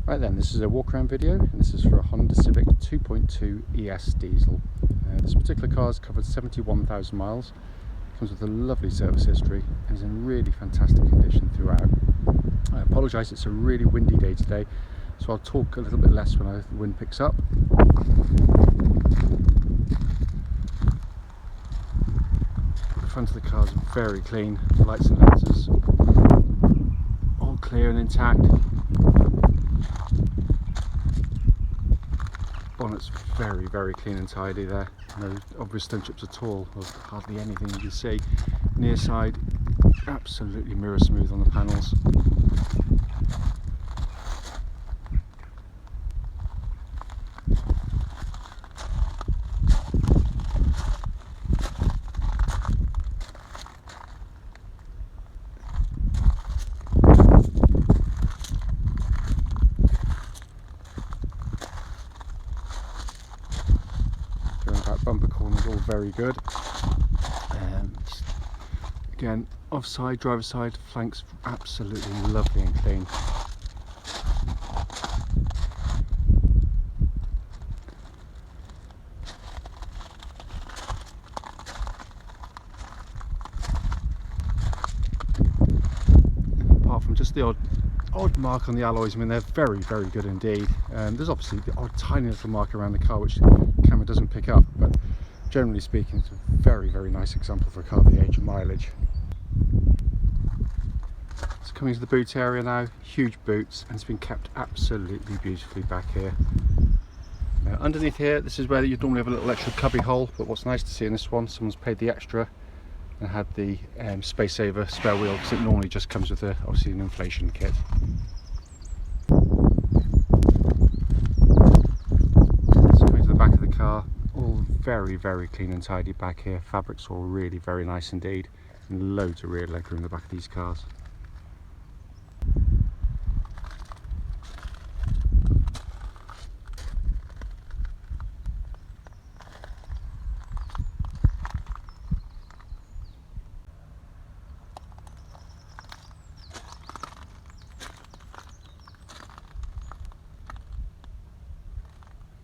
Right then, this is a walk around video, and this is for a Honda Civic 2.2 ES diesel. This particular car has covered 71,000 miles, comes with a lovely service history and is in really fantastic condition throughout. I apologise, it's a really windy day today, so I'll talk a little bit less when the wind picks up. The front of the car is very clean, the lights and lenses all clear and intact. Bonnet's very clean and tidy there, no obvious stone chips at all, or hardly anything you can see. Near side, absolutely mirror smooth on the panels. Bumper corners all very good. Again, offside, driver's side, flanks absolutely lovely and clean. Apart from just the odd mark on the alloys, I mean they're very good indeed. There's obviously the odd tiny little mark around the car which the camera doesn't pick up, but generally speaking it's a very nice example for a car of the age and mileage. So coming to the boot area now, huge boots, and it's been kept absolutely beautifully back here. Underneath here, this is where you'd normally have a little extra cubby hole, but what's nice to see in this one, someone's paid the extra and had the space saver spare wheel, because it normally just comes with obviously an inflation kit. So coming to the back of the car, all very clean and tidy back here. Fabric's all really very nice indeed, and loads of rear legroom in the back of these cars.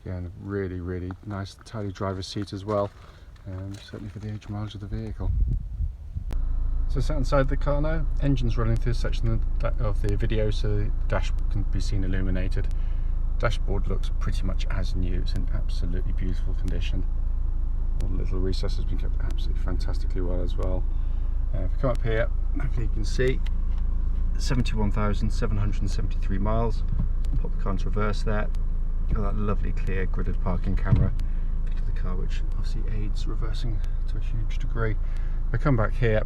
Again, really nice tidy driver's seat as well, certainly for the age and mileage of the vehicle. So sat inside the car now, engine's running through a section of the video so the dash can be seen illuminated. Dashboard looks pretty much as new, it's in absolutely beautiful condition. All the little recesses have been kept absolutely fantastically well as well. If we come up here, hopefully you can see 71,773 miles. Pop the car into reverse there. Got that lovely clear gridded parking camera to the car, which obviously aids reversing to a huge degree. If I come back here,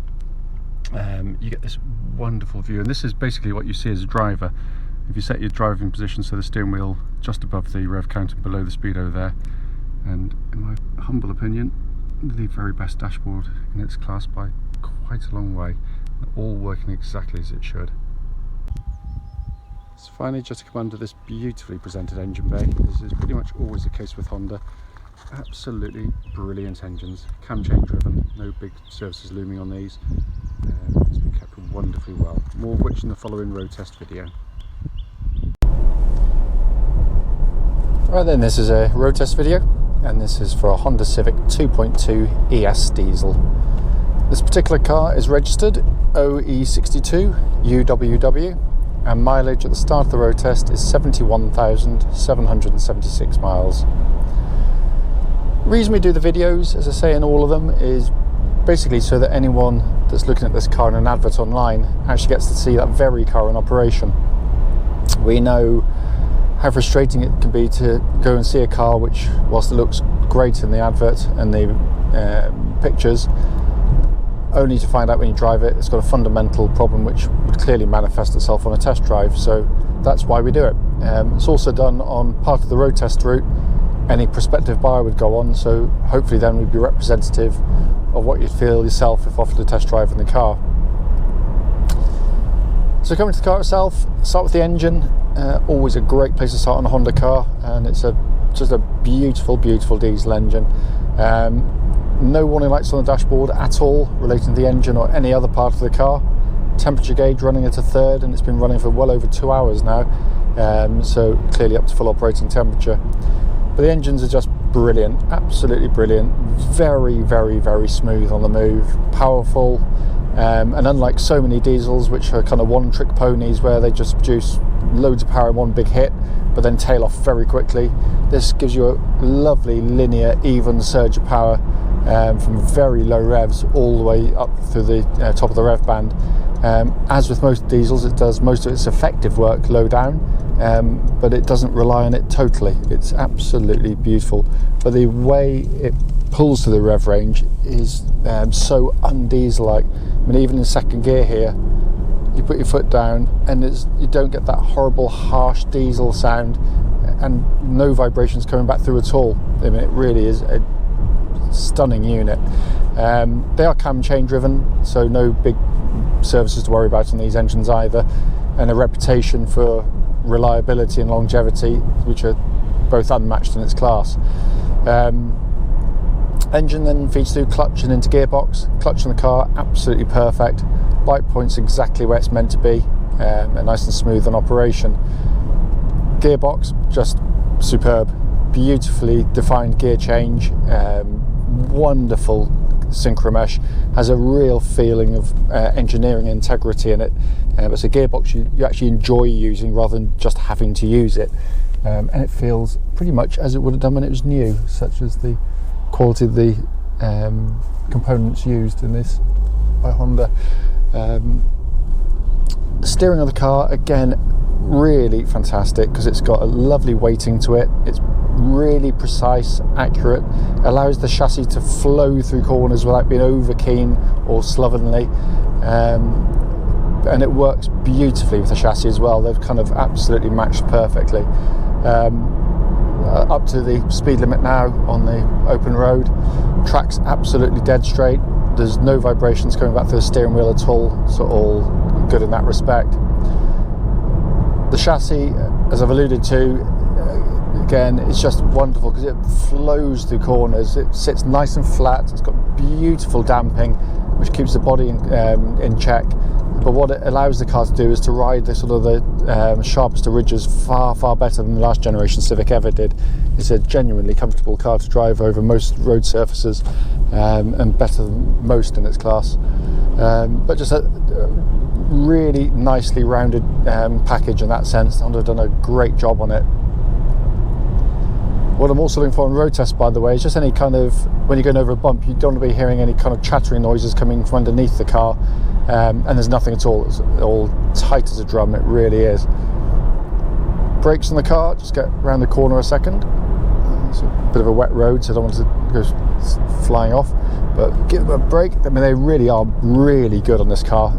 you get this wonderful view, and this is basically what you see as a driver. If you set your driving position so the steering wheel just above the rev counter, below the speedo there, and in my humble opinion, the very best dashboard in its class by quite a long way, all working exactly as it should. So finally, just to come under this beautifully presented engine bay. This is pretty much always the case with Honda. Absolutely brilliant engines, cam chain driven, no big services looming on these. It's been kept wonderfully well, more of which in the following road test video. Right then, this is a road test video, and this is for a Honda Civic 2.2 ES diesel. This particular car is registered OE62UWW, and mileage at the start of the road test is 71,776 miles. The reason we do the videos, as I say in all of them, is basically so that anyone that's looking at this car in an advert online actually gets to see that very car in operation. We know how frustrating it can be to go and see a car which, whilst it looks great in the advert and the pictures, only to find out when you drive it, it's got a fundamental problem which would clearly manifest itself on a test drive. So that's why we do it. It's also done on part of the road test route any prospective buyer would go on, so hopefully then we'd be representative of what you'd feel yourself if offered a test drive in the car. So coming to the car itself, start with the engine. Always a great place to start on a Honda car, and it's just a beautiful diesel engine. No warning lights on the dashboard at all relating to the engine or any other part of the car. Temperature gauge running at a third, and it's been running for well over 2 hours now. so clearly up to full operating temperature. But the engines are just brilliant, absolutely brilliant, very, very, very smooth on the move, powerful, and unlike so many diesels which are kind of one-trick ponies where they just produce loads of power in one big hit but then tail off very quickly, this gives you a lovely linear even surge of power from very low revs all the way up through the top of the rev band. As with most diesels, it does most of its effective work low down, but it doesn't rely on it totally. It's absolutely beautiful, but the way it pulls to the rev range is so un-diesel-like. I mean, even in second gear here, you put your foot down and you don't get that horrible harsh diesel sound and no vibrations coming back through at all. I mean, it really is a stunning unit. They are cam chain driven, so no big services to worry about on these engines either, and a reputation for reliability and longevity which are both unmatched in its class. Engine then feeds through clutch and into gearbox. Clutch in the car absolutely perfect, bike point's exactly where it's meant to be, and nice and smooth on operation. Gearbox just superb, beautifully defined gear change, wonderful synchro mesh, has a real feeling of engineering integrity in it. It's a gearbox you actually enjoy using rather than just having to use it, and it feels pretty much as it would have done when it was new, such as the quality of the components used in this by Honda. Steering of the car, again, really fantastic because it's got a lovely weighting to it. It's really precise, accurate, allows the chassis to flow through corners without being over keen or slovenly, and it works beautifully with the chassis as well. They've kind of absolutely matched perfectly. Up to the speed limit now on the open road, track's absolutely dead straight, there's no vibrations coming back through the steering wheel at all, so all good in that respect. The chassis, as I've alluded to, again, it's just wonderful because it flows through corners, it sits nice and flat, it's got beautiful damping which keeps the body in check, but what it allows the car to do is to ride the sort of the sharpest of ridges far better than the last generation Civic ever did. It's a genuinely comfortable car to drive over most road surfaces, and better than most in its class, but just a really nicely rounded package in that sense. Honda have done a great job on it. What I'm also looking for on road tests, by the way, is just any kind of, when you're going over a bump, you don't want to be hearing any kind of chattering noises coming from underneath the car, and there's nothing at all. It's all tight as a drum, it really is. Brakes on the car, just get around the corner a second. It's a bit of a wet road, so I don't want to go flying off, but give them a brake. I mean, they really are really good on this car,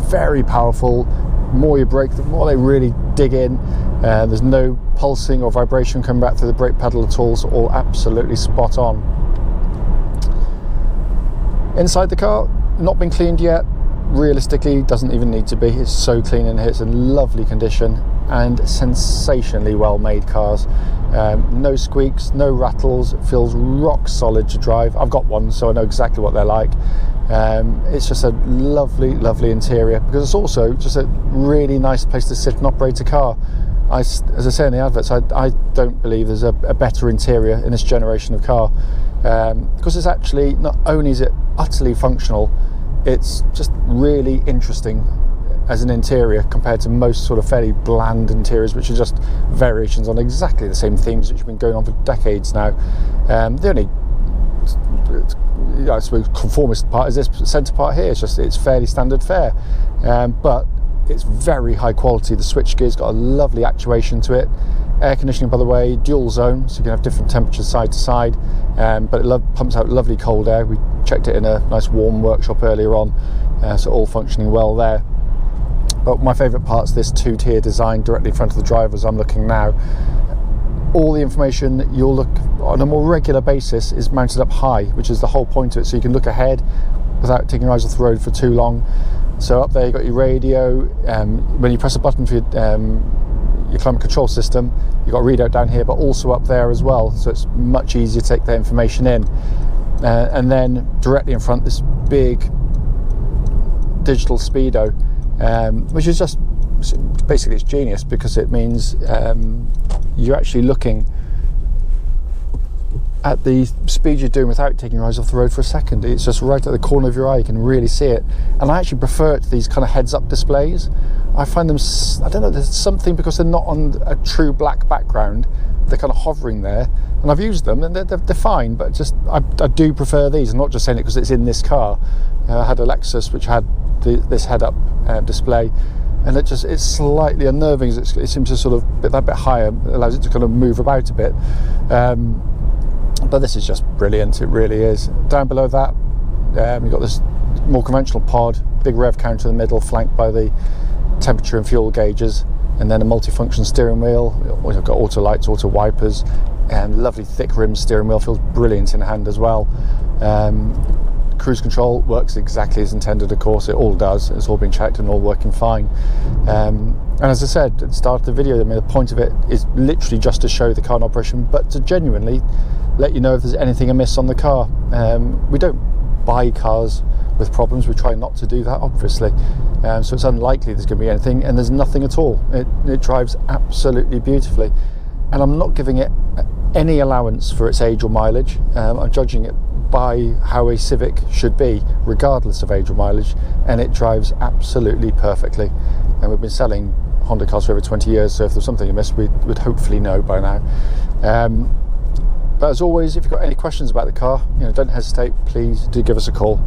very powerful. The more you brake, the more they really dig in. There's no pulsing or vibration coming back through the brake pedal at all, so all absolutely spot on. Inside the car, not been cleaned yet. Realistically, doesn't even need to be. It's so clean in here. It's in lovely condition and sensationally well made cars. No squeaks, no rattles. It feels rock solid to drive. I've got one, so I know exactly what they're like. It's just a lovely interior, because it's also just a really nice place to sit and operate a car. As I say in the adverts, I don't believe there's a better interior in this generation of car, because it's actually, not only is it utterly functional, it's just really interesting as an interior compared to most sort of fairly bland interiors, which are just variations on exactly the same themes which have been going on for decades now. The only, I suppose, conformist part is this centre part here. It's fairly standard fare, but it's very high quality. The switchgear's got a lovely actuation to it. Air conditioning, by the way, dual zone, so you can have different temperatures side to side, but it pumps out lovely cold air. We checked it in a nice warm workshop earlier on, so all functioning well there. But my favourite part's this two-tier design directly in front of the driver as I'm looking now. All the information that you'll look on a more regular basis is mounted up high, which is the whole point of it, so you can look ahead without taking your eyes off the road for too long. So up there you've got your radio, when you press a button for your climate control system, you've got a readout down here, but also up there as well, so it's much easier to take that information in. And then directly in front, this big digital speedo, which is just basically it's genius, because it means you're actually looking at the speed you're doing without taking your eyes off the road for a second. It's just right at the corner of your eye, you can really see it. And I actually prefer it to these kind of heads-up displays. I find them, I don't know, there's something, because they're not on a true black background, they're kind of hovering there, and I've used them and they're fine, but just I do prefer these. I'm not just saying it because it's in this car. I had a Lexus which had this head-up display, and it's slightly unnerving. It seems to sort of that bit higher, allows it to kind of move about a bit. But this is just brilliant, it really is. Down below that, you've got this more conventional pod, big rev counter in the middle, flanked by the temperature and fuel gauges, and then a multifunction steering wheel. We've got auto lights, auto wipers, and lovely thick rim steering wheel, feels brilliant in hand as well. Cruise control works exactly as intended, of course, it all does. It's all been checked and all working fine. And as I said at the start of the video, I mean, the point of it is literally just to show the car in operation, but to genuinely let you know if there's anything amiss on the car. We don't buy cars with problems, we try not to do that, obviously. So it's unlikely there's going to be anything, and there's nothing at all. It drives absolutely beautifully, and I'm not giving it any allowance for its age or mileage. I'm judging it by how a Civic should be, regardless of age or mileage, and it drives absolutely perfectly. And we've been selling Honda cars for over 20 years, so if there's something amiss, we would hopefully know by now. But as always, if you've got any questions about the car, don't hesitate, please do give us a call.